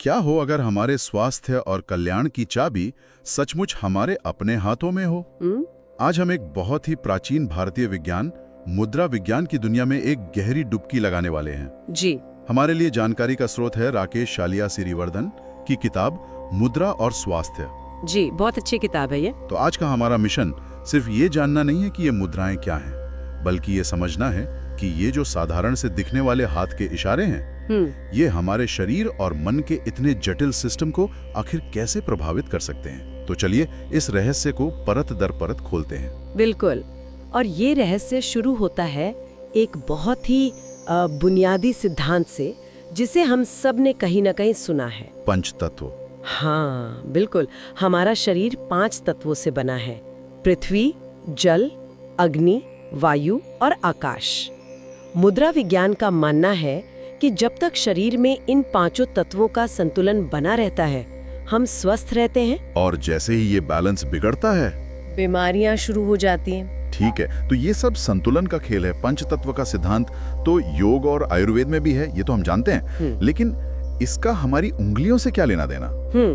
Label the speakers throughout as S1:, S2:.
S1: क्या हो अगर हमारे स्वास्थ्य और कल्याण की चाबी सचमुच हमारे अपने हाथों में हो? आज हम एक बहुत ही प्राचीन भारतीय विज्ञान, मुद्रा विज्ञान की दुनिया में एक गहरी डुबकी लगाने वाले हैं।
S2: जी।
S1: हमारे लिए जानकारी का स्रोत है राकेश शालिया सिरिवर्धन की किताब मुद्रा और स्वास्थ्य।
S2: जी, बहुत अच्छी किताब है ये।
S1: तो आज का हमारा मिशन सिर्फ ये जानना नहीं है कि ये मुद्राएं क्या हैं, बल्कि ये समझना है कि ये जो साधारण से दिखने वाले हाथ के इशारे हैं, ये हमारे शरीर और मन के इतने जटिल सिस्टम को आखिर कैसे प्रभावित कर सकते हैं। तो चलिए इस रहस्य को परत दर परत खोलते हैं।
S2: बिल्कुल। और ये रहस्य शुरू होता है एक बहुत ही बुनियादी सिद्धांत से, जिसे हम सब ने कहीं ना कहीं सुना है।
S1: पंच तत्व।
S2: हाँ बिल्कुल। हमारा शरीर 5 तत्वों से बना है: पृथ्वी, जल, अग्नि, वायु और आकाश। मुद्रा विज्ञान का मानना है कि जब तक शरीर में इन 5 तत्वों का संतुलन बना रहता है, हम स्वस्थ रहते हैं।
S1: और जैसे ही ये बैलेंस बिगड़ता है,
S2: बीमारियां शुरू हो जाती हैं।
S1: ठीक है, तो ये सब संतुलन का खेल है। पंच तत्व का सिद्धांत तो योग और आयुर्वेद में भी है, ये तो हम जानते हैं। लेकिन इसका हमारी उंगलियों से क्या लेना देना?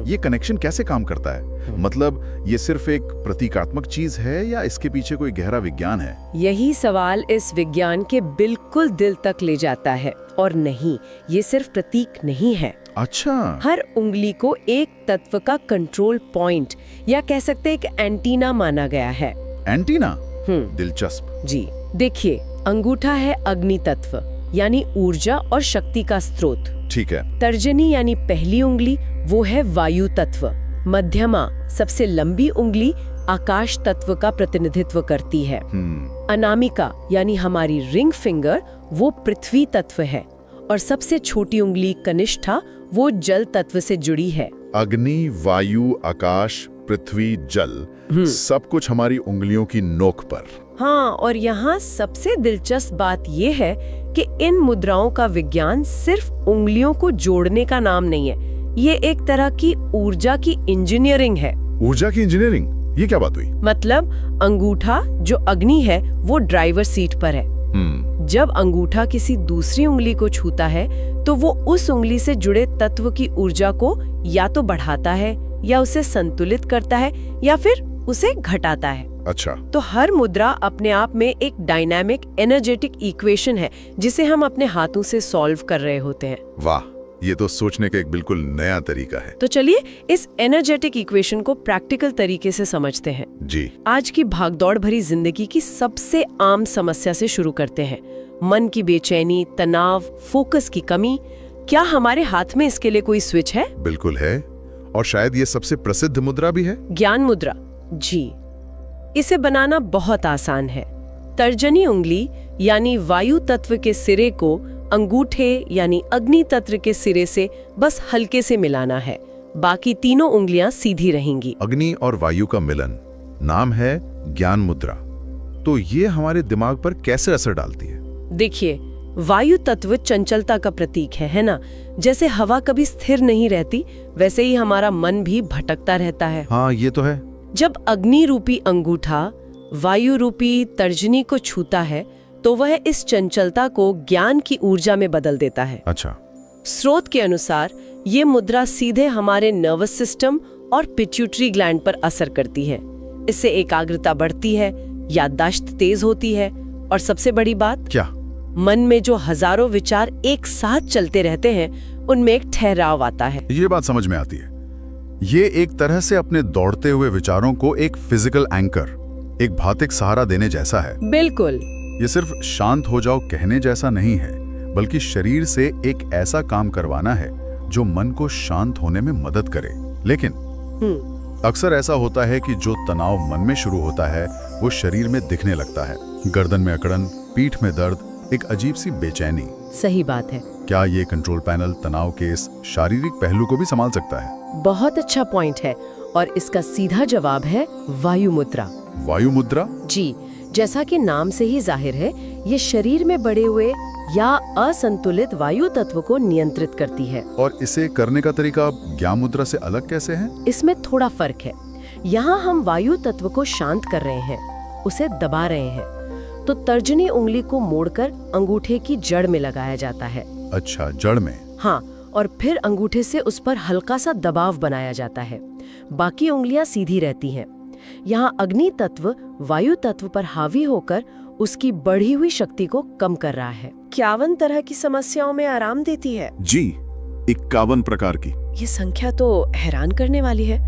S1: ये कनेक्शन कैसे काम करता है? मतलब ये सिर्फ एक प्रतीकात्मक चीज है या इसके पीछे कोई गहरा विज्ञान है?
S2: यही सवाल इस विज्ञान के बिल्कुल दिल तक ले जाता है। और नहीं, ये सिर्फ प्रतीक नहीं है।
S1: अच्छा।
S2: हर उंगली को एक तत्व का कंट्रोल पॉइंट या कह सकते एक एंटीना माना गया है।
S1: एंटीना? दिलचस्प।
S2: जी देखिए, अंगूठा है अग्नि तत्व यानी ऊर्जा और शक्ति का स्रोत।
S1: ठीक है।
S2: तर्जनी यानी पहली उंगली, वो है वायु तत्व। मध्यमा सबसे लंबी उंगली आकाश तत्व का प्रतिनिधित्व करती है। अनामिका यानी हमारी रिंग फिंगर, वो पृथ्वी तत्व है। और सबसे छोटी उंगली कनिष्ठा, वो जल तत्व से जुड़ी है।
S1: अग्नि, वायु, आकाश, पृथ्वी, जल, सब कुछ हमारी उंगलियों की नोक पर।
S2: हाँ, और यहाँ सबसे दिलचस्प बात ये है कि इन मुद्राओं का विज्ञान सिर्फ उंगलियों को जोड़ने का नाम नहीं है। ये एक तरह की ऊर्जा की इंजीनियरिंग है।
S1: ऊर्जा की इंजीनियरिंग? ये क्या बात हुई?
S2: मतलब अंगूठा जो अग्नि है, वो ड्राइवर सीट पर है। जब अंगूठा किसी दूसरी उंगली को छूता है, तो वो उस उंगली से जुड़े तत्व की ऊर्जा को या तो बढ़ाता है, या उसे संतुलित करता है, या फिर उसे घटाता है।
S1: अच्छा।
S2: तो हर मुद्रा अपने आप में एक डायनामिक एनर्जेटिक इक्वेशन है, जिसे हम अपने हाथों से सॉल्व कर रहे होते हैं।
S1: वाह, ये तो सोचने का एक बिल्कुल नया तरीका है।
S2: तो चलिए इस एनर्जेटिक इक्वेशन को प्रैक्टिकल तरीके से समझते हैं।
S1: जी।
S2: आज की भागदौड़ भरी जिंदगी की सबसे आम समस्या से शुरू करते हैं। मन की बेचैनी, तनाव, फोकस की कमी। क्या हमारे हाथ में इसके लिए कोई स्विच है?
S1: बिल्कुल है, और शायद ये सबसे प्रसिद्ध मुद्रा भी है।
S2: ज्ञान मुद्रा। जी, इसे बनाना बहुत आसान है। तर्जनी उंगली यानी वायु तत्व के सिरे को अंगूठे यानी अग्नि तत्व के सिरे से बस हल्के से मिलाना है। बाकी तीनों उंगलियां सीधी रहेंगी।
S1: अग्नि और वायु का मिलन, नाम है ज्ञान मुद्रा। तो ये हमारे दिमाग पर कैसे असर डालती है?
S2: देखिए, वायु तत्व चंचलता का प्रतीक है ना? जैसे हवा कभी स्थिर नहीं रहती, वैसे ही हमारा मन भी भटकता रहता है।
S1: हाँ, ये तो है।
S2: जब अग्नि रूपी अंगूठा वायु रूपी तर्जनी को छूता है, तो वह इस चंचलता को ज्ञान की ऊर्जा में बदल देता है।
S1: अच्छा।
S2: स्रोत के अनुसार ये मुद्रा सीधे हमारे नर्वस सिस्टम और पिट्यूटरी ग्लैंड पर असर करती है। इससे एकाग्रता बढ़ती है, याददाश्त तेज होती है, और सबसे बड़ी बात,
S1: क्या?
S2: मन में जो हजारों विचार एक साथ चलते रहते हैं, उनमें एक ठहराव आता है।
S1: ये बात समझ में आती है। ये एक तरह से अपने दौड़ते हुए विचारों को एक फिजिकल एंकर, एक भौतिक सहारा देने जैसा है।
S2: बिल्कुल।
S1: ये सिर्फ शांत हो जाओ कहने जैसा नहीं है, बल्कि शरीर से एक ऐसा काम करवाना है जो मन को शांत होने में मदद करे। लेकिन अक्सर ऐसा होता है कि जो तनाव मन में शुरू होता है, वो शरीर में दिखने लगता है। गर्दन में अकड़न, पीठ में दर्द, एक अजीब सी बेचैनी।
S2: सही बात है।
S1: क्या ये कंट्रोल पैनल तनाव के इस शारीरिक पहलू को भी संभाल सकता है?
S2: बहुत अच्छा पॉइंट है, और इसका सीधा जवाब है वायु मुद्रा।
S1: वायु मुद्रा?
S2: जी, जैसा कि नाम से ही जाहिर है, ये शरीर में बढ़े हुए या असंतुलित वायु तत्व को नियंत्रित करती है।
S1: और इसे करने का तरीका ज्ञान मुद्रा से अलग कैसे है?
S2: इसमें थोड़ा फर्क है। यहाँ हम वायु तत्व को शांत कर रहे हैं, उसे दबा रहे हैं। तो तर्जनी उंगली को मोड़कर अंगूठे की जड़ में लगाया जाता है।
S1: अच्छा, जड़ में?
S2: हाँ, और फिर अंगूठे से उस पर हल्का सा दबाव बनाया जाता है। बाकी उंगलियां सीधी रहती हैं। यहाँ अग्नि तत्व वायु तत्व पर हावी होकर उसकी बढ़ी हुई शक्ति को कम कर रहा है। 51 तरह की समस्याओं में आराम देती है।
S1: जी, 51 प्रकार की।
S2: ये संख्या तो हैरान करने वाली है।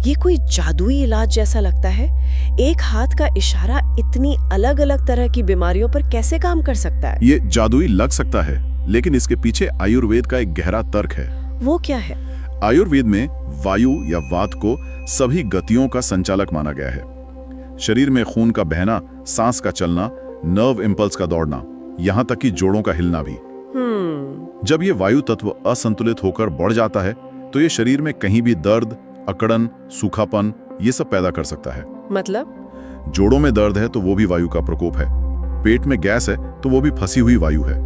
S2: ये कोई जादुई इलाज जैसा लगता है। एक हाथ का इशारा इतनी अलग अलग तरह की बीमारियों पर कैसे काम कर सकता है?
S1: ये जादुई लग सकता है, लेकिन इसके पीछे आयुर्वेद का एक गहरा तर्क है।
S2: वो क्या है?
S1: आयुर्वेद में वायु या वात को सभी गतियों का संचालक माना गया है। शरीर में खून का बहना, सांस का चलना, नर्व इंपल्स का दौड़ना, यहाँ तक कि जोड़ों का हिलना भी। जब ये वायु तत्व असंतुलित होकर बढ़ जाता है तो ये शरीर में कहीं भी दर्द, अकड़न, सूखापन ये सब पैदा कर सकता है।
S2: मतलब?
S1: जोड़ों में दर्द है तो वो भी वायु का प्रकोप है। पेट में गैस है तो वो भी फंसी हुई वायु है।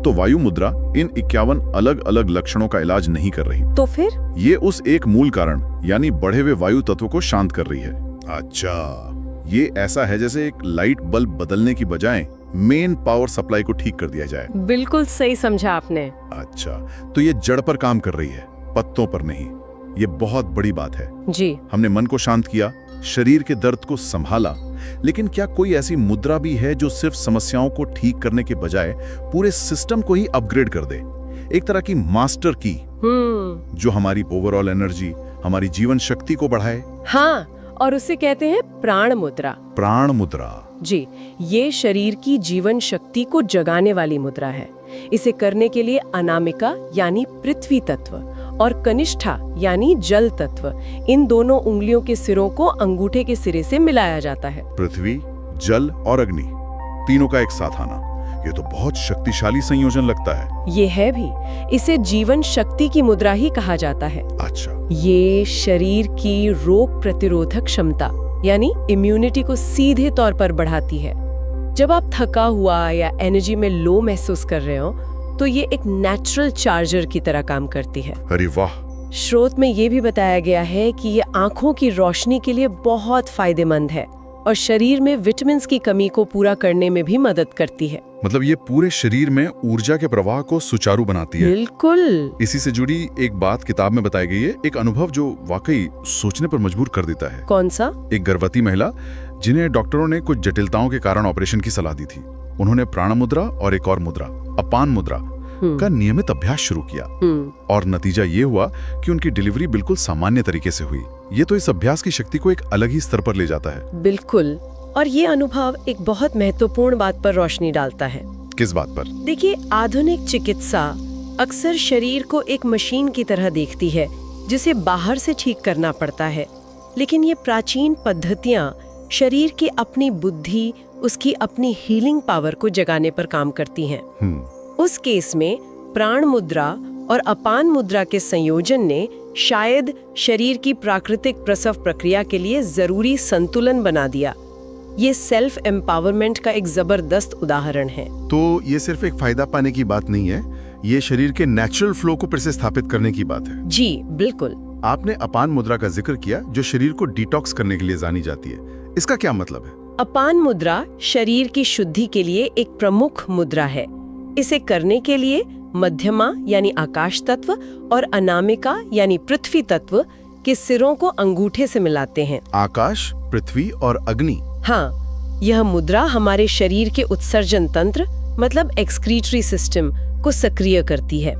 S1: तो वायु मुद्रा इन 51 अलग अलग लक्षणों का इलाज नहीं कर रही।
S2: तो फिर?
S1: ये उस एक मूल कारण यानी बढ़े हुए वायु तत्व को शांत कर रही है। अच्छा, ये ऐसा है जैसे एक लाइट बल्ब बदलने की बजाय मेन पावर सप्लाई को ठीक कर दिया जाए।
S2: बिल्कुल सही समझा आपने।
S1: अच्छा, तो ये जड़ पर काम कर रही है, पत्तों पर नहीं। ये बहुत बड़ी बात है।
S2: जी।
S1: हमने मन को शांत किया, शरीर के दर्द को संभाला, लेकिन क्या कोई ऐसी मुद्रा भी है जो सिर्फ समस्याओं को ठीक करने के बजाय पूरे सिस्टम को ही अपग्रेड कर दे? एक तरह की मास्टर की जो हमारी ओवरऑल एनर्जी, हमारी जीवन शक्ति को बढ़ाए।
S2: हाँ, और उसे कहते हैं प्राण मुद्रा।
S1: प्राण मुद्रा।
S2: जी, ये शरीर की जीवन शक्ति को जगाने वाली मुद्रा है। इसे करने के लिए अनामिका यानी पृथ्वी तत्व और कनिष्ठा यानी जल तत्व, इन दोनों उंगलियों के सिरों को अंगूठे के सिरे से मिलाया जाता है।
S1: पृथ्वी, जल और अग्नि, तीनों का एक साथ आना, ये तो बहुत शक्तिशाली संयोजन लगता है।
S2: ये है भी। इसे जीवन शक्ति की मुद्रा ही कहा जाता है।
S1: अच्छा।
S2: ये शरीर की रोग प्रतिरोधक क्षमता यानी इम्यूनिटी को सीधे तौर पर बढ़ाती है। जब आप थका हुआ या एनर्जी में लो महसूस कर रहे हो तो ये एक नेचुरल चार्जर की तरह काम करती है।
S1: अरे वाह।
S2: स्रोत में ये भी बताया गया है कि ये आंखों की रोशनी के लिए बहुत फायदेमंद है और शरीर में विटामिन्स की कमी को पूरा करने में भी मदद करती है।
S1: मतलब ये पूरे शरीर में ऊर्जा के प्रवाह को सुचारू बनाती है।
S2: बिल्कुल।
S1: इसी से जुड़ी एक बात किताब में बताई गई है, एक अनुभव जो वाकई सोचने पर मजबूर कर देता है।
S2: कौन सा?
S1: एक गर्भवती महिला जिन्हें डॉक्टरों ने कुछ जटिलताओं के कारण ऑपरेशन की सलाह दी थी। उन्होंने प्राण मुद्रा और एक और मुद्रा, अपान मुद्रा का नियमित अभ्यास शुरू किया और नतीजा ये हुआ कि उनकी डिलीवरी बिल्कुल सामान्य तरीके से हुई। ये तो इस अभ्यास की शक्ति को एक अलग ही स्तर पर ले जाता है।
S2: बिल्कुल। और ये अनुभव एक बहुत महत्वपूर्ण बात पर रोशनी डालता है।
S1: किस बात पर?
S2: देखिए, आधुनिक चिकित्सा अक्सर शरीर को एक मशीन की तरह देखती है जिसे बाहर से ठीक करना पड़ता है, लेकिन ये प्राचीन पद्धतियां शरीर की अपनी बुद्धि, उसकी अपनी हीलिंग पावर को जगाने पर काम करती हैं। उस केस में प्राण मुद्रा और अपान मुद्रा के संयोजन ने शायद शरीर की प्राकृतिक प्रसव प्रक्रिया के लिए जरूरी संतुलन बना दिया। ये सेल्फ एम्पावरमेंट का एक जबरदस्त उदाहरण है।
S3: तो ये सिर्फ एक फायदा पाने की बात नहीं है, ये शरीर के नेचुरल फ्लो को फिर से स्थापित करने की बात है।
S2: जी बिल्कुल।
S3: आपने अपान मुद्रा का जिक्र किया जो शरीर को डिटॉक्स करने के लिए जानी जाती है। इसका क्या मतलब है?
S2: अपान मुद्रा शरीर की शुद्धि के लिए एक प्रमुख मुद्रा है। इसे करने के लिए मध्यमा यानी आकाश तत्व और अनामिका यानी पृथ्वी तत्व के सिरों को अंगूठे से मिलाते हैं।
S3: आकाश, पृथ्वी और अग्नि।
S2: हाँ, यह मुद्रा हमारे शरीर के उत्सर्जन तंत्र मतलब एक्सक्रीटरी सिस्टम को सक्रिय करती है।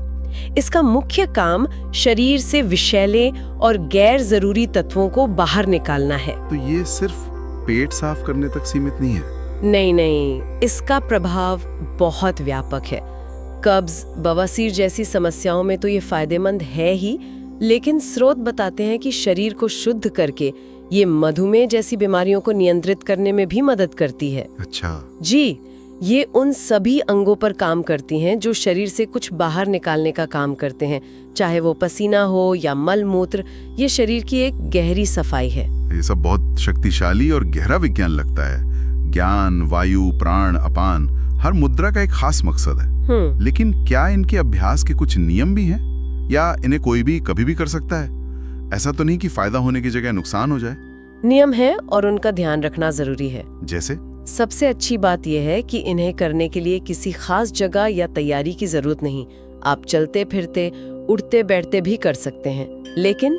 S2: इसका मुख्य काम शरीर से विषैले और गैर जरूरी तत्वों को बाहर निकालना है।
S3: तो ये सिर्फ पेट साफ करने तक सीमित नहीं है?
S2: नहीं, इसका प्रभाव बहुत व्यापक है। कब्ज, बवासीर जैसी समस्याओं में तो ये फायदेमंद है ही, लेकिन स्रोत बताते हैं कि शरीर को शुद्ध करके ये मधुमेह जैसी बीमारियों को नियंत्रित करने में भी मदद करती है।
S3: अच्छा।
S2: जी, ये उन सभी अंगों पर काम करती हैं जो शरीर से कुछ बाहर निकालने का काम करते हैं, चाहे वो पसीना हो या मल मूत्र। ये शरीर की एक गहरी सफाई है।
S1: ये सब बहुत शक्तिशाली और गहरा विज्ञान लगता है। ज्ञान, वायु, प्राण, अपान, हर मुद्रा का एक खास मकसद है। लेकिन क्या इनके अभ्यास के कुछ नियम भी हैं या इन्हें कोई भी कभी भी कर सकता है? ऐसा तो नहीं कि फायदा होने की जगह नुकसान हो जाए?
S2: नियम है और उनका ध्यान रखना जरूरी है।
S1: जैसे?
S2: सबसे अच्छी बात यह है कि इन्हें करने के लिए किसी खास जगह या तैयारी की जरूरत नहीं। आप चलते फिरते, उठते बैठते भी कर सकते हैं।
S1: लेकिन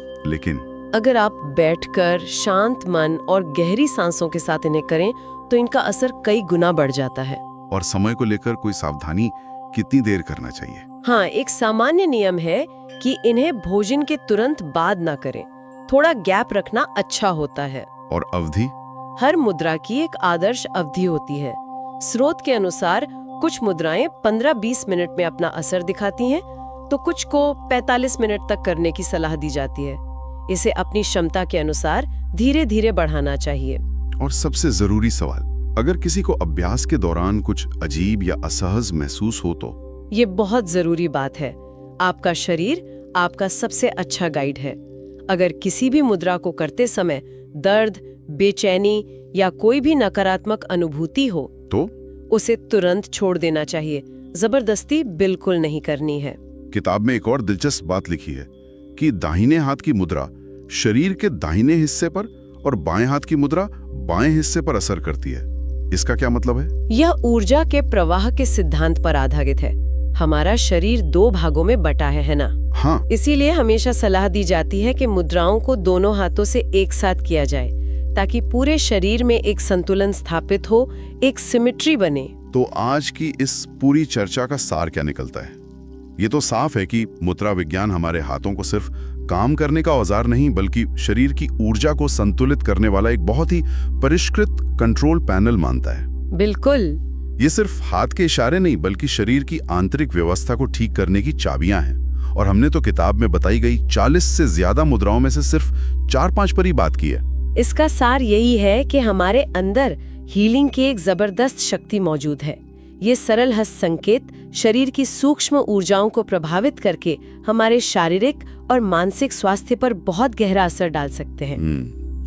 S2: अगर आप बैठकर शांत मन और गहरी सांसों के साथ इन्हें करें तो इनका असर कई गुना बढ़ जाता है।
S3: और समय को लेकर कोई सावधानी, कितनी देर करना चाहिए?
S2: हाँ, एक सामान्य नियम है कि इन्हें भोजन के तुरंत बाद ना करें। थोड़ा गैप रखना अच्छा होता है।
S3: और अवधि?
S2: हर मुद्रा की एक आदर्श अवधि होती है। स्रोत के अनुसार कुछ मुद्राएं 15-20 मिनट में अपना असर दिखाती हैं, तो कुछ को 45 मिनट तक करने की सलाह दी जाती है। इसे अपनी क्षमता के अनुसार धीरे धीरे बढ़ाना चाहिए।
S3: और सबसे जरूरी सवाल, अगर किसी को अभ्यास के दौरान कुछ अजीब या असहज महसूस हो तो?
S2: ये बहुत जरूरी बात है। आपका शरीर आपका सबसे अच्छा गाइड है। अगर किसी भी मुद्रा को करते समय दर्द, बेचैनी या कोई भी नकारात्मक अनुभूति हो
S3: तो
S2: उसे तुरंत छोड़ देना चाहिए। जबरदस्ती बिल्कुल नहीं करनी है।
S3: किताब में एक और दिलचस्प बात लिखी है कि दाहिने हाथ की मुद्रा शरीर के दाहिने हिस्से पर और बाएं हाथ की मुद्रा बाएं हिस्से पर असर करती है। इसका क्या मतलब है?
S2: यह ऊर्जा के प्रवाह के सिद्धांत पर आधारित है। हमारा शरीर 2 भागों में बटा है ना?
S3: हाँ।
S2: इसीलिए हमेशा सलाह दी जाती है कि मुद्राओं को दोनों हाथों से एक साथ किया जाए, ताकि पूरे शरीर में एक संतुलन स्थापित हो, एक सिमेट्री बने।
S3: तो आज की इस पूरी चर्चा का सार क्या निकलता है? ये तो साफ है कि मुद्रा विज्ञान हमारे हाथों को सिर्फ काम करने का औजार नहीं, बल्कि शरीर की ऊर्जा को संतुलित करने वाला एक बहुत ही परिष्कृत कंट्रोल पैनल मानता है।
S2: बिल्कुल।
S3: ये सिर्फ हाथ के इशारे नहीं, बल्कि शरीर की आंतरिक व्यवस्था को ठीक करने की चाबियां हैं। और हमने तो किताब में बताई गई 40 से ज्यादा मुद्राओं में से सिर्फ 4-5 पर ही बात की है।
S2: इसका सार यही है कि हमारे अंदर हीलिंग की एक जबरदस्त शक्ति मौजूद है। ये सरल हस्त संकेत शरीर की सूक्ष्म ऊर्जाओं को प्रभावित करके हमारे शारीरिक और मानसिक स्वास्थ्य पर बहुत गहरा असर डाल सकते हैं।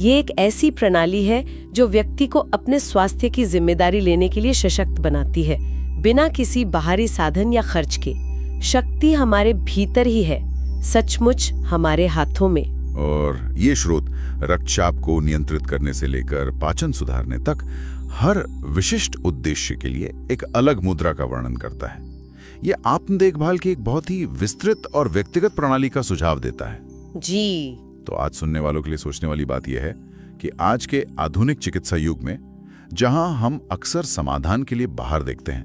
S2: ये एक ऐसी प्रणाली है जो व्यक्ति को अपने स्वास्थ्य की जिम्मेदारी लेने के लिए सशक्त बनाती है, बिना किसी बाहरी साधन या खर्च के। शक्ति हमारे भीतर ही है, सचमुच हमारे हाथों में।
S1: और ये स्रोत रक्तचाप को नियंत्रित करने से लेकर पाचन सुधारने तक हर विशिष्ट उद्देश्य के लिए एक अलग मुद्रा का वर्णन करता है। ये आत्म देखभाल की एक बहुत ही विस्तृत और व्यक्तिगत प्रणाली का सुझाव देता है।
S2: जी।
S1: तो आज सुनने वालों के लिए सोचने वाली बात यह है कि आज के आधुनिक चिकित्सा युग में जहां हम अक्सर समाधान के लिए बाहर देखते हैं,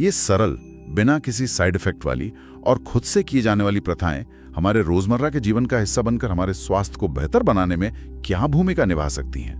S1: ये सरल, बिना किसी साइड इफेक्ट वाली और खुद से किए जाने वाली प्रथाएं हमारे रोजमर्रा के जीवन का हिस्सा बनकर हमारे स्वास्थ्य को बेहतर बनाने में क्या भूमिका निभा सकती हैं।